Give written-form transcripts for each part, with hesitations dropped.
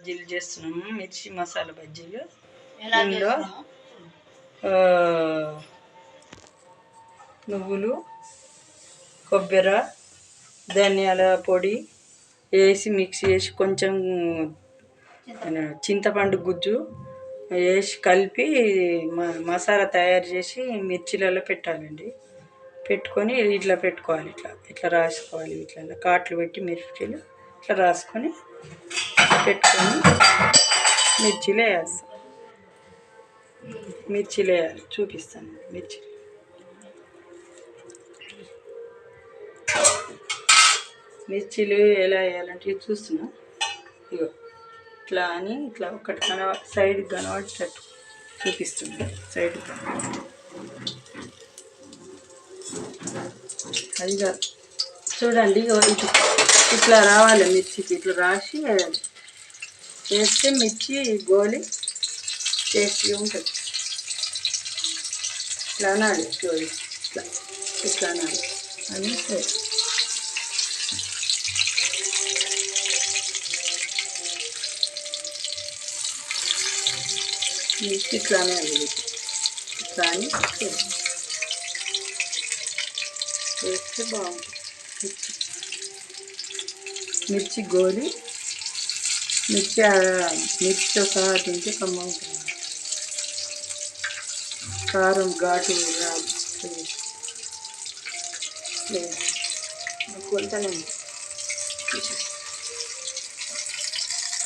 బజ్జీలు చేస్తున్నాము. మిర్చి మసాలా బజ్జీలు. ఇందులో నువ్వులు, కొబ్బరి, ధనియాల పొడి వేసి మిక్స్ చేసి కొంచెం చింతపండు గుజ్జు వేసి కలిపి మసాలా తయారు చేసి మిర్చిలలో పెట్టాలండి. పెట్టుకొని ఇట్లా పెట్టుకోవాలి. ఇట్లా రాసుకోవాలి. ఇట్లా కాట్లు పెట్టి మిర్చీలు ఇట్లా రాసుకొని పెట్టుకొని మిర్చిలు వేస్తాం. మిర్చిలు వేయాలి. చూపిస్తాను. మిర్చిలు ఎలా వేయాలంటే చూస్తున్నా. ఇగో ఇట్లా అని ఇట్లా ఒకటి సైడ్కి కనబడేటట్టు చూపిస్తుంది. సైడ్కి అది కాదు చూడండి. ఇట్లా రావాలి. మిర్చికి ఇట్లా రాసి వేయాలి. వేస్తే మిర్చి గోలి టేస్ట్గా ఉంటుంది. ఇట్లా అనాలి. చూడండి ఇట్లా అనాలి అని మిర్చి ఇట్లానే అది ఇట్లా అని వేస్తే బాగుంటుంది. మిర్చి గోలి మిర్చితో సహా తింటే కమ్మ ఉంటుంది. కారం ఘాటు రాదు. కొంతనే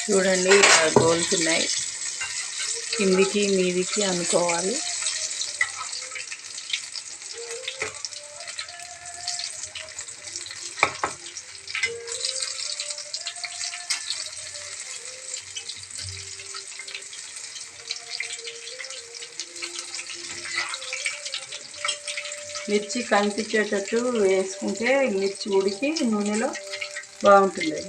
చూడండి గోలుతున్నాయి. కిందికి మీదికి అనుకోవాలి. మిర్చి కనిపించేటట్టు వేసుకుంటే మిర్చి ఉడికి నూనెలో బాగుంటుంది.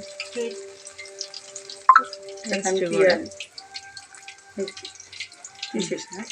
తీసేసిన